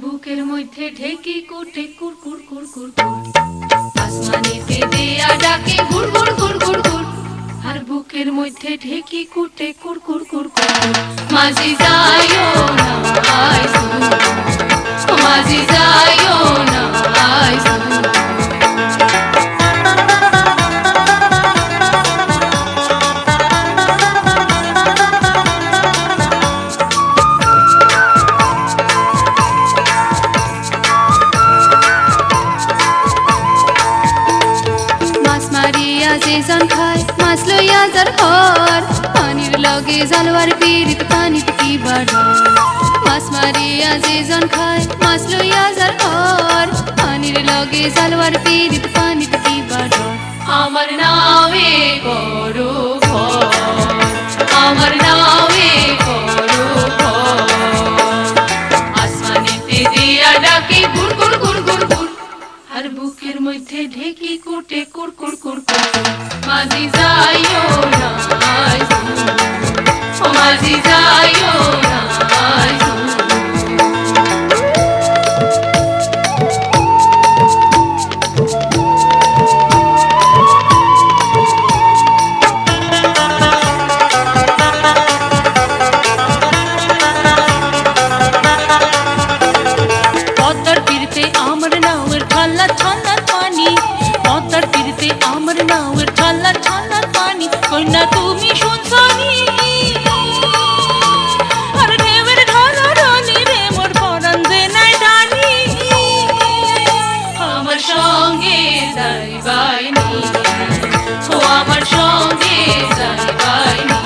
বুকের মধ্যে ঢেকি কোটে কুর কুর কুর কুর কুর, আসমানেতে দেয়া ডাকে গুড় গুড় গুড় গুড় গুড়, আর বুকের মধ্যে ঢেকি কোটে কুর কুর কুর কুর, মাঝি যাইও না আইসু, মাঝি যাইও না আইসু। যেজন খায় মাছ লইয়া যার ঘর, পানির লগে জালওয়ার পিরিত পানিত কি বাড়ার, মাছ মারিয়া যেজন খায় মাছ লইয়া যার ঘর, পানির লগে জালওয়ার পিরিত পানিত কি বাড়ার। আমার নামে করো ঘর, আমার নামে করো ঘর, আসমানেতে দিয়া ডাকে গুড় গুড় গুড় গুড় গুড়, আর বুকের মধ্যে ঢেকি কোটে কুর কুর কুর কুর, মাঝি যাইও না আইসু, মাঝি যাইও না আইসু। পদ্মার তীরে আমার নাওয়ের ঠাল্লা ঠাল্লা পানি, পদ্মার তীরে আমার নাওয়ের ঠাল্লা ঠাল্লা পানি, কন্যা তুমি শুনছনি আর ঢেউয়ের ঢালা ঢালি রে মোর পরাণ যে নাই ডানি, আমার সঙ্গে যাইবাইনি, ও আমার সঙ্গে যাইবাইনি,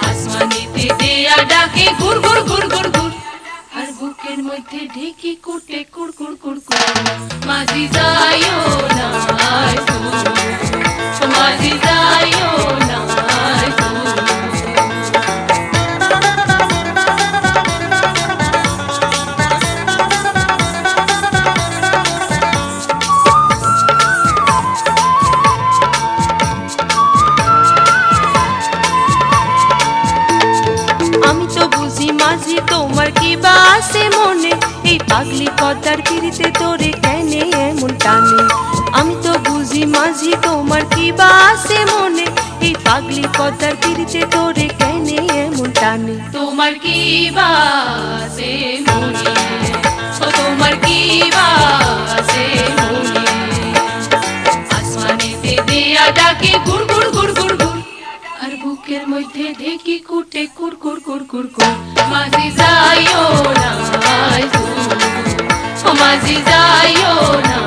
আসমানেতে দেয়া ডাকে গুড় গুড় গুড় গুড় গুড়, আর বুকের মধ্যে ঢেকি কোটে কুড় কুড় কুড় কুড়, মাঝি যাইও না আইসু, মাঝি যাইও না আইসু। আমি তো বুঝি মাঝি তোমার কি বাসে মনে, এই পাগলি পদ্মার তীরিতে তোরে কেনে এমন টানে, আমি তো বুঝি মাঝি তোমার কি বাসে মনে, এই পাগলি পদ্মার তীরিতে তোরে কেনে এমন টানে, তোমার কি বাসে মনে, ও তোমার কি বাসে মনে, আসমানেতে দেয়া ডাকে গুড় গুড় গুড় গুড় গুড়, আর বুকের মধ্যে ঢেকি কোটে কুর কুর কুর কুর কুর, মাঝি যাইও না আইসু, মাঝি যাইও না